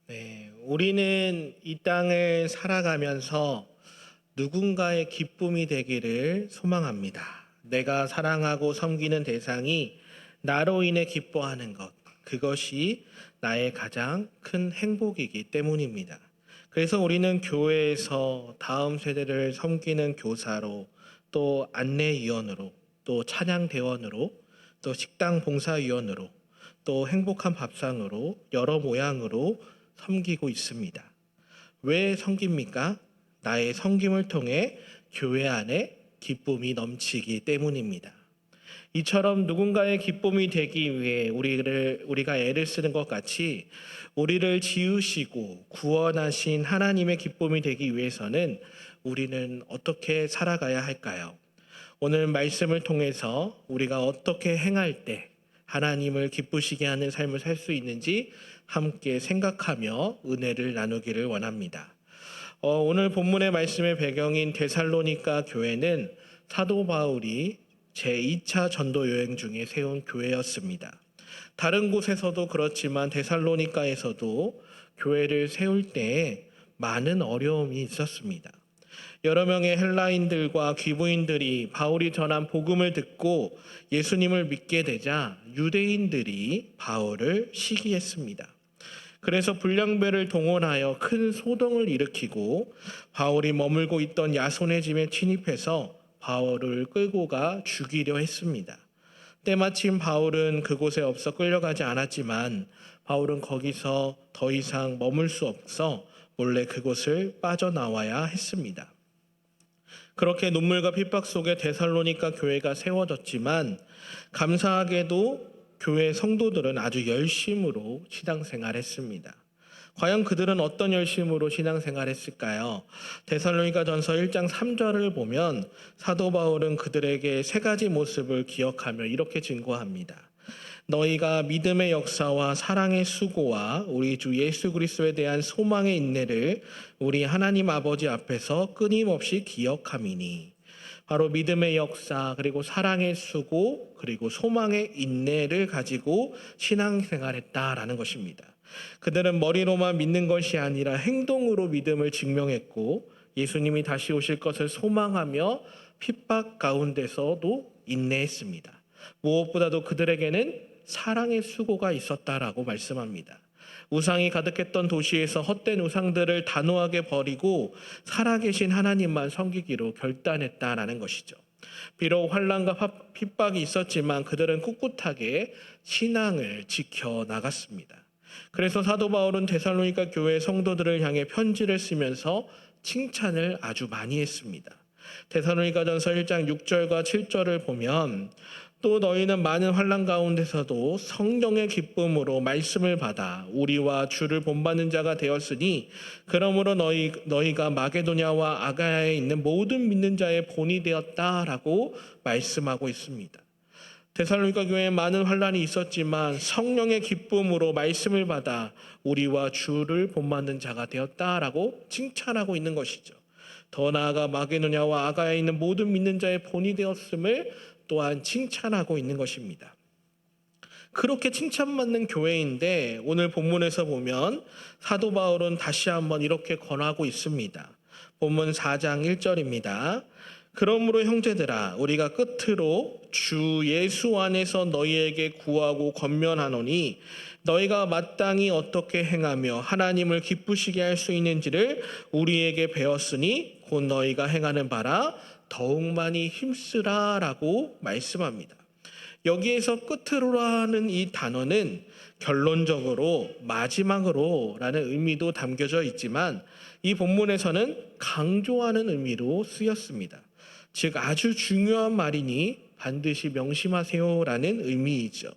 네, 우리는 이 땅을 살아가면서 누군가의 기쁨이 되기를 소망합니다. 내가 사랑하고 섬기는 대상이 나로 인해 기뻐하는 것, 그것이 나의 가장 큰 행복이기 때문입니다. 그래서 우리는 교회에서 다음 세대를 섬기는 교사로, 또 안내위원으로, 또 찬양대원으로, 또 식당 봉사위원으로, 또 행복한 밥상으로 여러 모양으로 섬기고 있습니다. 왜 섬깁니까? 나의 섬김을 통해 교회 안에 기쁨이 넘치기 때문입니다. 이처럼 누군가의 기쁨이 되기 위해 우리가 애를 쓰는 것 같이 우리를 지으시고 구원하신 하나님의 기쁨이 되기 위해서는 우리는 어떻게 살아가야 할까요? 오늘 말씀을 통해서 우리가 어떻게 행할 때 하나님을 기쁘시게 하는 삶을 살 수 있는지 함께 생각하며 은혜를 나누기를 원합니다. 오늘 본문의 말씀의 배경인 데살로니가 교회는 사도 바울이 제2차 전도 여행 중에 세운 교회였습니다. 다른 곳에서도 그렇지만 데살로니가에서도 교회를 세울 때 많은 어려움이 있었습니다. 여러 명의 헬라인들과 귀부인들이 바울이 전한 복음을 듣고 예수님을 믿게 되자 유대인들이 바울을 시기했습니다. 그래서 불량배를 동원하여 큰 소동을 일으키고 바울이 머물고 있던 야손의 집에 침입해서 바울을 끌고 가 죽이려 했습니다. 때마침 바울은 그곳에 없어 끌려가지 않았지만 바울은 거기서 더 이상 머물 수 없어 몰래 그곳을 빠져나와야 했습니다. 그렇게 눈물과 핍박 속에 데살로니가 교회가 세워졌지만 감사하게도 교회 성도들은 아주 열심으로 신앙생활했습니다. 과연 그들은 어떤 열심으로 신앙생활했을까요? 데살로니가전서 1장 3절을 보면 사도 바울은 그들에게 세 가지 모습을 기억하며 이렇게 증거합니다. 너희가 믿음의 역사와 사랑의 수고와 우리 주 예수 그리스도에 대한 소망의 인내를 우리 하나님 아버지 앞에서 끊임없이 기억함이니. 바로 믿음의 역사, 그리고 사랑의 수고, 그리고 소망의 인내를 가지고 신앙생활했다라는 것입니다. 그들은 머리로만 믿는 것이 아니라 행동으로 믿음을 증명했고 예수님이 다시 오실 것을 소망하며 핍박 가운데서도 인내했습니다. 무엇보다도 그들에게는 사랑의 수고가 있었다라고 말씀합니다. 우상이 가득했던 도시에서 헛된 우상들을 단호하게 버리고 살아계신 하나님만 섬기기로 결단했다라는 것이죠. 비록 환난과 핍박이 있었지만 그들은 꿋꿋하게 신앙을 지켜 나갔습니다. 그래서 사도 바울은 데살로니가 교회 성도들을 향해 편지를 쓰면서 칭찬을 아주 많이 했습니다. 데살로니가전서 1장 6절과 7절을 보면 또 너희는 많은 환난 가운데서도 성령의 기쁨으로 말씀을 받아 우리와 주를 본받는 자가 되었으니 그러므로 너희가 마게도냐와 아가야에 있는 모든 믿는 자의 본이 되었다라고 말씀하고 있습니다. 데살로니가 교회에 많은 환난이 있었지만 성령의 기쁨으로 말씀을 받아 우리와 주를 본받는 자가 되었다라고 칭찬하고 있는 것이죠. 더 나아가 마게도냐와 아가야에 있는 모든 믿는 자의 본이 되었음을 또한 칭찬하고 있는 것입니다. 그렇게 칭찬받는 교회인데 오늘 본문에서 보면 사도 바울은 다시 한번 이렇게 권하고 있습니다. 본문 4장 1절입니다. 그러므로 형제들아 우리가 끝으로 주 예수 안에서 너희에게 구하고 권면하노니 너희가 마땅히 어떻게 행하며 하나님을 기쁘시게 할 수 있는지를 우리에게 배웠으니 곧 너희가 행하는 바라 더욱 많이 힘쓰라라고 말씀합니다. 여기에서 끝으로라는 이 단어는 결론적으로 마지막으로라는 의미도 담겨져 있지만 이 본문에서는 강조하는 의미로 쓰였습니다. 즉 아주 중요한 말이니 반드시 명심하세요라는 의미이죠.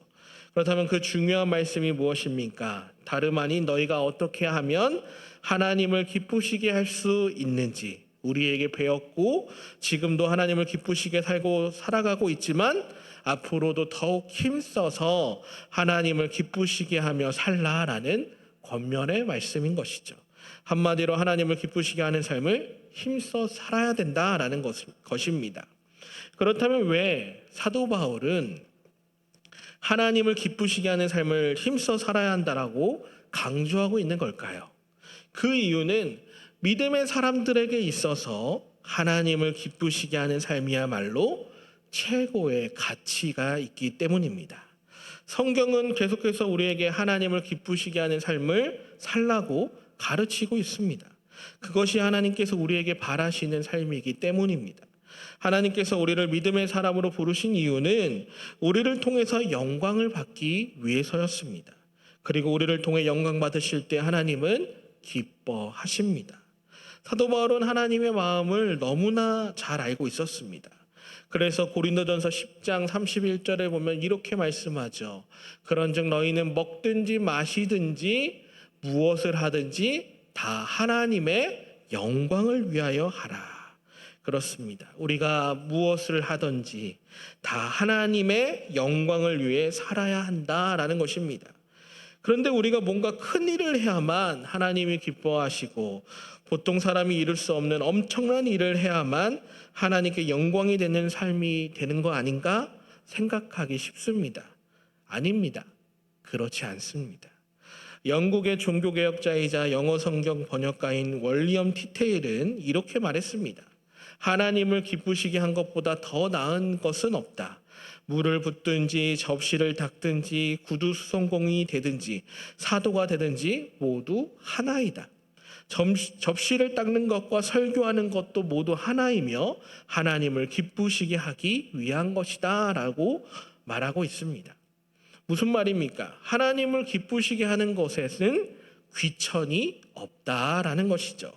그렇다면 그 중요한 말씀이 무엇입니까? 다름 아닌 너희가 어떻게 하면 하나님을 기쁘시게 할 수 있는지 우리에게 배웠고 지금도 하나님을 기쁘시게 살아가고 있지만 앞으로도 더욱 힘써서 하나님을 기쁘시게 하며 살라라는 권면의 말씀인 것이죠. 한마디로 하나님을 기쁘시게 하는 삶을 힘써 살아야 된다라는 것입니다. 그렇다면 왜 사도 바울은 하나님을 기쁘시게 하는 삶을 힘써 살아야 한다라고 강조하고 있는 걸까요? 그 이유는 믿음의 사람들에게 있어서 하나님을 기쁘시게 하는 삶이야말로 최고의 가치가 있기 때문입니다. 성경은 계속해서 우리에게 하나님을 기쁘시게 하는 삶을 살라고 가르치고 있습니다. 그것이 하나님께서 우리에게 바라시는 삶이기 때문입니다. 하나님께서 우리를 믿음의 사람으로 부르신 이유는 우리를 통해서 영광을 받기 위해서였습니다. 그리고 우리를 통해 영광 받으실 때 하나님은 기뻐하십니다. 사도 바울은 하나님의 마음을 너무나 잘 알고 있었습니다. 그래서 고린도전서 10장 31절에 보면 이렇게 말씀하죠. 그런즉 너희는 먹든지 마시든지 무엇을 하든지 다 하나님의 영광을 위하여 하라. 그렇습니다. 우리가 무엇을 하든지 다 하나님의 영광을 위해 살아야 한다라는 것입니다. 그런데 우리가 뭔가 큰 일을 해야만 하나님이 기뻐하시고 보통 사람이 이룰 수 없는 엄청난 일을 해야만 하나님께 영광이 되는 삶이 되는 거 아닌가 생각하기 쉽습니다. 아닙니다. 그렇지 않습니다. 영국의 종교개혁자이자 영어 성경 번역가인 월리엄 티테일은 이렇게 말했습니다. 하나님을 기쁘시게 한 것보다 더 나은 것은 없다. 물을 붓든지 접시를 닦든지 구두 수송공이 되든지 사도가 되든지 모두 하나이다. 접시를 닦는 것과 설교하는 것도 모두 하나이며 하나님을 기쁘시게 하기 위한 것이다 라고 말하고 있습니다. 무슨 말입니까? 하나님을 기쁘시게 하는 것에는 귀천이 없다라는 것이죠.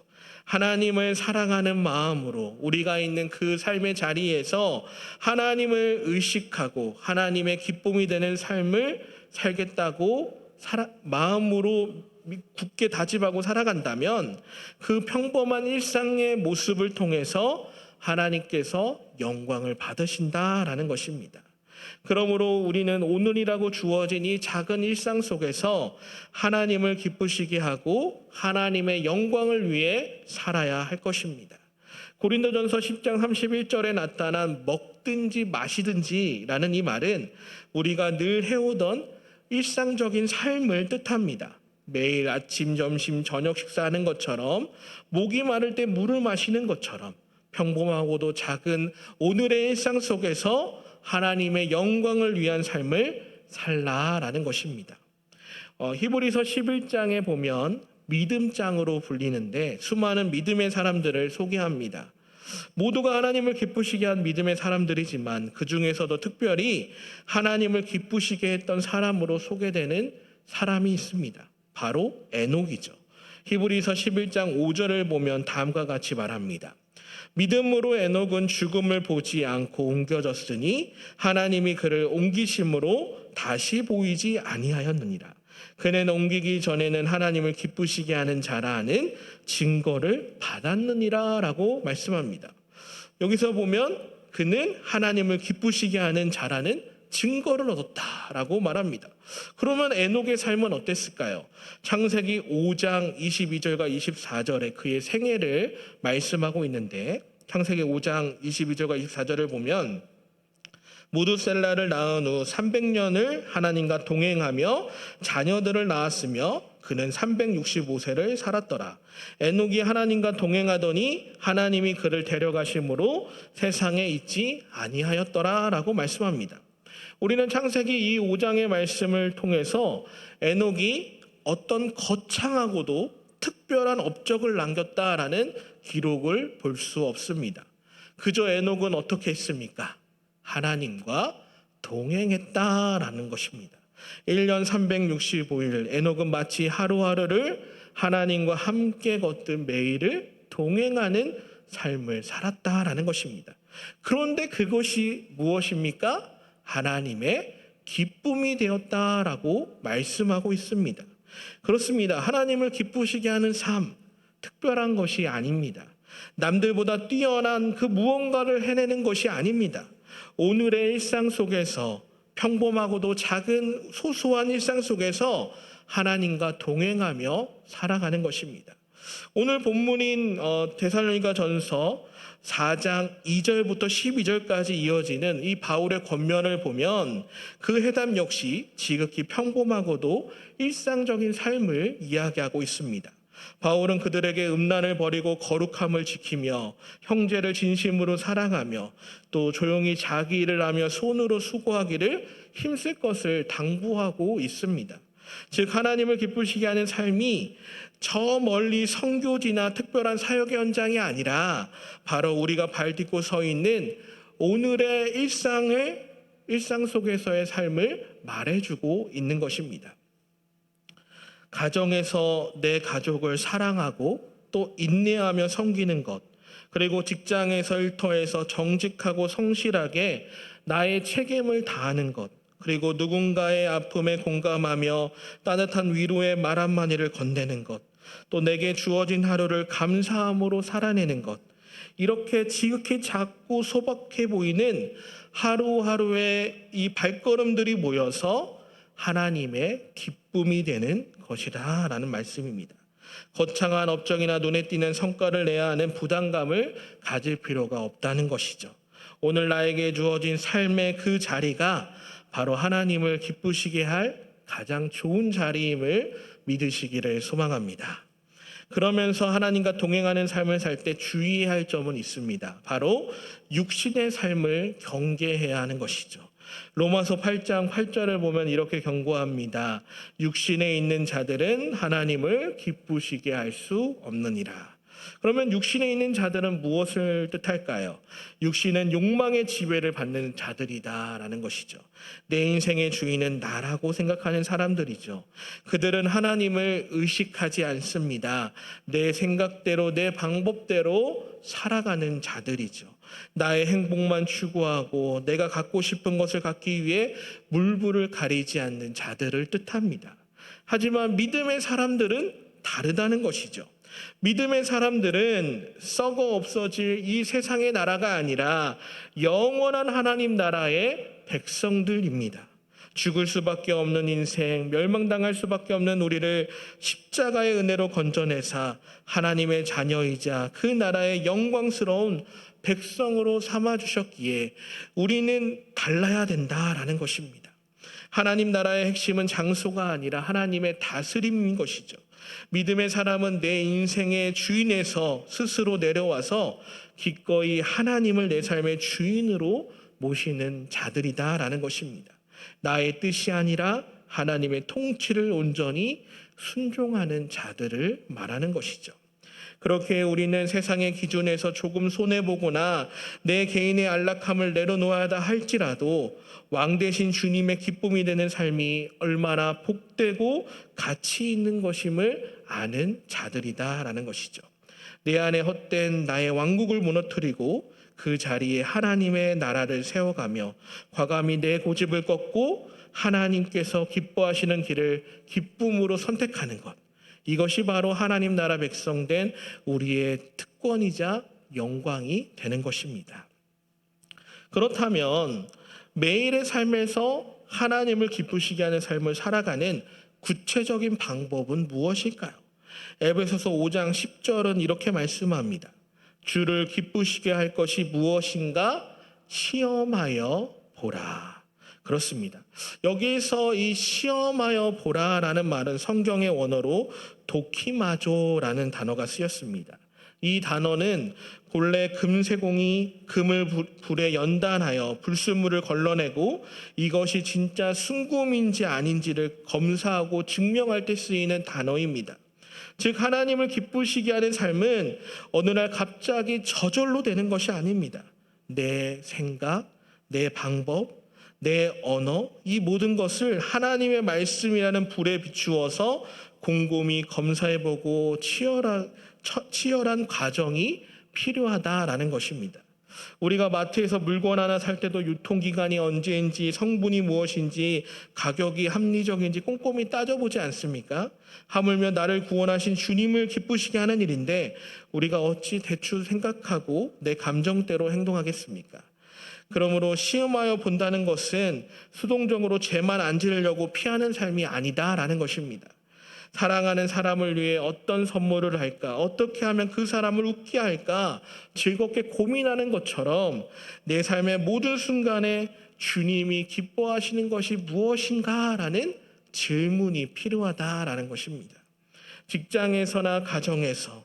하나님을 사랑하는 마음으로 우리가 있는 그 삶의 자리에서 하나님을 의식하고 하나님의 기쁨이 되는 삶을 살겠다고 마음으로 굳게 다짐하고 살아간다면 그 평범한 일상의 모습을 통해서 하나님께서 영광을 받으신다라는 것입니다. 그러므로 우리는 오늘이라고 주어진 이 작은 일상 속에서 하나님을 기쁘시게 하고 하나님의 영광을 위해 살아야 할 것입니다. 고린도전서 10장 31절에 나타난 먹든지 마시든지라는 이 말은 우리가 늘 해오던 일상적인 삶을 뜻합니다. 매일 아침, 점심, 저녁 식사하는 것처럼 목이 마를 때 물을 마시는 것처럼 평범하고도 작은 오늘의 일상 속에서 하나님의 영광을 위한 삶을 살라라는 것입니다. 히브리서 11장에 보면 믿음장으로 불리는데 수많은 믿음의 사람들을 소개합니다. 모두가 하나님을 기쁘시게 한 믿음의 사람들이지만 그 중에서도 특별히 하나님을 기쁘시게 했던 사람으로 소개되는 사람이 있습니다. 바로 에녹이죠. 히브리서 11장 5절을 보면 다음과 같이 말합니다. 믿음으로 에녹은 죽음을 보지 않고 옮겨졌으니 하나님이 그를 옮기심으로 다시 보이지 아니하였느니라. 그는 옮기기 전에는 하나님을 기쁘시게 하는 자라는 증거를 받았느니라 라고 말씀합니다. 여기서 보면 그는 하나님을 기쁘시게 하는 자라는 증거를 얻었다라고 말합니다. 그러면 에녹의 삶은 어땠을까요? 창세기 5장 22절과 24절에 그의 생애를 말씀하고 있는데 창세기 5장 22절과 24절을 보면 무두셀라를 낳은 후 300년을 하나님과 동행하며 자녀들을 낳았으며 그는 365세를 살았더라. 에녹이 하나님과 동행하더니 하나님이 그를 데려가심으로 세상에 있지 아니하였더라 라고 말씀합니다. 우리는 창세기 이 5장의 말씀을 통해서 에녹이 어떤 거창하고도 특별한 업적을 남겼다라는 기록을 볼 수 없습니다. 그저 에녹은 어떻게 했습니까? 하나님과 동행했다라는 것입니다. 1년 365일 에녹은 마치 하루하루를 하나님과 함께 걷던 매일을 동행하는 삶을 살았다라는 것입니다. 그런데 그것이 무엇입니까? 하나님의 기쁨이 되었다라고 말씀하고 있습니다. 그렇습니다. 하나님을 기쁘시게 하는 삶, 특별한 것이 아닙니다. 남들보다 뛰어난 그 무언가를 해내는 것이 아닙니다. 오늘의 일상 속에서 평범하고도 작은 소소한 일상 속에서 하나님과 동행하며 살아가는 것입니다. 오늘 본문인 데살로니가전서 4장 2절부터 12절까지 이어지는 이 바울의 권면을 보면 그 회담 역시 지극히 평범하고도 일상적인 삶을 이야기하고 있습니다. 바울은 그들에게 음란을 버리고 거룩함을 지키며 형제를 진심으로 사랑하며 또 조용히 자기 일을 하며 손으로 수고하기를 힘쓸 것을 당부하고 있습니다. 즉 하나님을 기쁘시게 하는 삶이 저 멀리 선교지나 특별한 사역의 현장이 아니라 바로 우리가 발 딛고 서 있는 오늘의 일상 속에서의 삶을 말해주고 있는 것입니다. 가정에서 내 가족을 사랑하고 또 인내하며 섬기는 것, 그리고 직장에서 일터에서 정직하고 성실하게 나의 책임을 다하는 것, 그리고 누군가의 아픔에 공감하며 따뜻한 위로의 말 한마디를 건네는 것, 또 내게 주어진 하루를 감사함으로 살아내는 것, 이렇게 지극히 작고 소박해 보이는 하루하루의 이 발걸음들이 모여서 하나님의 기쁨이 되는 것이다 라는 말씀입니다. 거창한 업적이나 눈에 띄는 성과를 내야 하는 부담감을 가질 필요가 없다는 것이죠. 오늘 나에게 주어진 삶의 그 자리가 바로 하나님을 기쁘시게 할 가장 좋은 자리임을 믿으시기를 소망합니다. 그러면서 하나님과 동행하는 삶을 살 때 주의해야 할 점은 있습니다. 바로 육신의 삶을 경계해야 하는 것이죠. 로마서 8장 8절을 보면 이렇게 경고합니다. 육신에 있는 자들은 하나님을 기쁘시게 할 수 없느니라. 그러면 육신에 있는 자들은 무엇을 뜻할까요? 육신은 욕망의 지배를 받는 자들이다라는 것이죠. 내 인생의 주인은 나라고 생각하는 사람들이죠. 그들은 하나님을 의식하지 않습니다. 내 생각대로 내 방법대로 살아가는 자들이죠. 나의 행복만 추구하고 내가 갖고 싶은 것을 갖기 위해 물불을 가리지 않는 자들을 뜻합니다. 하지만 믿음의 사람들은 다르다는 것이죠. 믿음의 사람들은 썩어 없어질 이 세상의 나라가 아니라 영원한 하나님 나라의 백성들입니다. 죽을 수밖에 없는 인생, 멸망당할 수밖에 없는 우리를 십자가의 은혜로 건져내사 하나님의 자녀이자 그 나라의 영광스러운 백성으로 삼아주셨기에 우리는 달라야 된다라는 것입니다. 하나님 나라의 핵심은 장소가 아니라 하나님의 다스림인 것이죠. 믿음의 사람은 내 인생의 주인에서 스스로 내려와서 기꺼이 하나님을 내 삶의 주인으로 모시는 자들이다라는 것입니다. 나의 뜻이 아니라 하나님의 통치를 온전히 순종하는 자들을 말하는 것이죠. 그렇게 우리는 세상의 기준에서 조금 손해보거나 내 개인의 안락함을 내려놓아야 한다 할지라도 왕 대신 주님의 기쁨이 되는 삶이 얼마나 복되고 가치 있는 것임을 아는 자들이다라는 것이죠. 내 안에 헛된 나의 왕국을 무너뜨리고 그 자리에 하나님의 나라를 세워가며 과감히 내 고집을 꺾고 하나님께서 기뻐하시는 길을 기쁨으로 선택하는 것, 이것이 바로 하나님 나라 백성된 우리의 특권이자 영광이 되는 것입니다. 그렇다면 매일의 삶에서 하나님을 기쁘시게 하는 삶을 살아가는 구체적인 방법은 무엇일까요? 에베소서 5장 10절은 이렇게 말씀합니다. 주를 기쁘시게 할 것이 무엇인가 시험하여 보라. 그렇습니다. 여기에서 이 시험하여 보라라는 말은 성경의 원어로 도키마조라는 단어가 쓰였습니다. 이 단어는 본래 금세공이 금을 불에 연단하여 불순물을 걸러내고 이것이 진짜 순금인지 아닌지를 검사하고 증명할 때 쓰이는 단어입니다. 즉 하나님을 기쁘시게 하는 삶은 어느 날 갑자기 저절로 되는 것이 아닙니다. 내 생각, 내 방법, 내 언어, 이 모든 것을 하나님의 말씀이라는 불에 비추어서 곰곰이 검사해보고 치열한 과정이 필요하다라는 것입니다. 우리가 마트에서 물건 하나 살 때도 유통기간이 언제인지, 성분이 무엇인지, 가격이 합리적인지 꼼꼼히 따져보지 않습니까? 하물며 나를 구원하신 주님을 기쁘시게 하는 일인데 우리가 어찌 대충 생각하고 내 감정대로 행동하겠습니까? 그러므로 시험하여 본다는 것은 수동적으로 죄만 안 지으려고 피하는 삶이 아니다라는 것입니다. 사랑하는 사람을 위해 어떤 선물을 할까? 어떻게 하면 그 사람을 웃게 할까? 즐겁게 고민하는 것처럼 내 삶의 모든 순간에 주님이 기뻐하시는 것이 무엇인가라는 질문이 필요하다라는 것입니다. 직장에서나 가정에서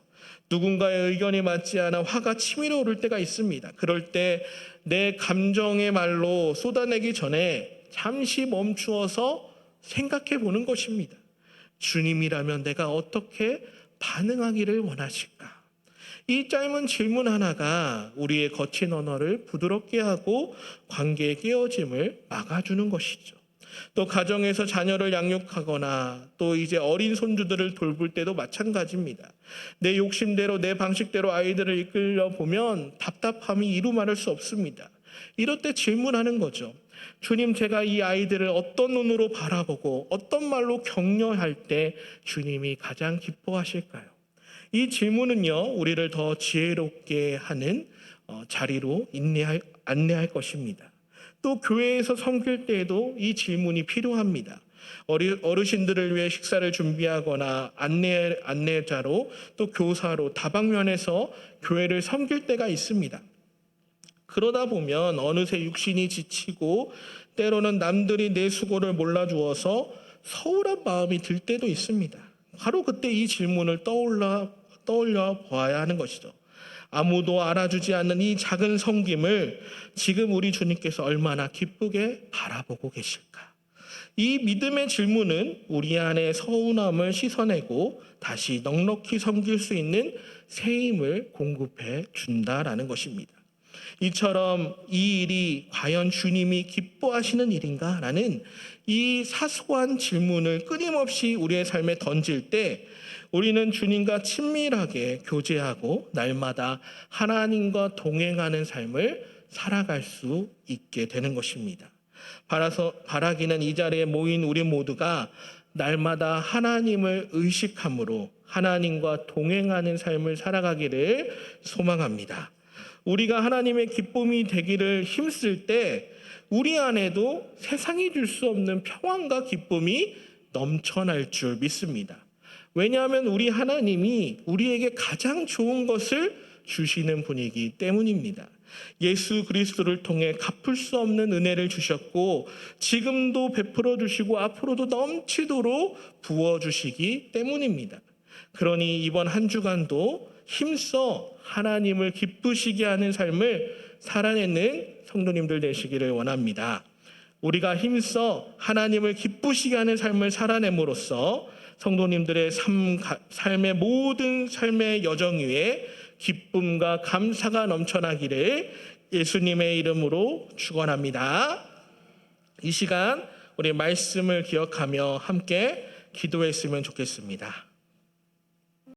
누군가의 의견이 맞지 않아 화가 치밀어 오를 때가 있습니다. 그럴 때 내 감정의 말로 쏟아내기 전에 잠시 멈추어서 생각해 보는 것입니다. 주님이라면 내가 어떻게 반응하기를 원하실까? 이 짧은 질문 하나가 우리의 거친 언어를 부드럽게 하고 관계의 깨어짐을 막아주는 것이죠. 또 가정에서 자녀를 양육하거나 또 이제 어린 손주들을 돌볼 때도 마찬가지입니다. 내 욕심대로 내 방식대로 아이들을 이끌려 보면 답답함이 이루 말할 수 없습니다. 이럴 때 질문하는 거죠. 주님, 제가 이 아이들을 어떤 눈으로 바라보고 어떤 말로 격려할 때 주님이 가장 기뻐하실까요? 이 질문은요, 우리를 더 지혜롭게 하는 자리로 안내할 것입니다. 또 교회에서 섬길 때에도 이 질문이 필요합니다. 어르신들을 위해 식사를 준비하거나 안내자로 또 교사로 다방면에서 교회를 섬길 때가 있습니다. 그러다 보면 어느새 육신이 지치고 때로는 남들이 내 수고를 몰라주어서 서운한 마음이 들 때도 있습니다. 바로 그때 이 질문을 떠올려 보아야 하는 것이죠. 아무도 알아주지 않는 이 작은 섬김을 지금 우리 주님께서 얼마나 기쁘게 바라보고 계실까? 이 믿음의 질문은 우리 안의 서운함을 씻어내고 다시 넉넉히 섬길 수 있는 새 힘을 공급해 준다라는 것입니다. 이처럼 이 일이 과연 주님이 기뻐하시는 일인가? 라는 이 사소한 질문을 끊임없이 우리의 삶에 던질 때 우리는 주님과 친밀하게 교제하고 날마다 하나님과 동행하는 삶을 살아갈 수 있게 되는 것입니다. 바라기는 이 자리에 모인 우리 모두가 날마다 하나님을 의식함으로 하나님과 동행하는 삶을 살아가기를 소망합니다. 우리가 하나님의 기쁨이 되기를 힘쓸 때 우리 안에도 세상이 줄 수 없는 평안과 기쁨이 넘쳐날 줄 믿습니다. 왜냐하면 우리 하나님이 우리에게 가장 좋은 것을 주시는 분이기 때문입니다. 예수 그리스도를 통해 갚을 수 없는 은혜를 주셨고 지금도 베풀어 주시고 앞으로도 넘치도록 부어주시기 때문입니다. 그러니 이번 한 주간도 힘써 하나님을 기쁘시게 하는 삶을 살아내는 성도님들 되시기를 원합니다. 우리가 힘써 하나님을 기쁘시게 하는 삶을 살아냄으로써 성도님들의 삶의 모든 삶의 여정 위에 기쁨과 감사가 넘쳐나기를 예수님의 이름으로 축원합니다. 이 시간 우리 말씀을 기억하며 함께 기도했으면 좋겠습니다.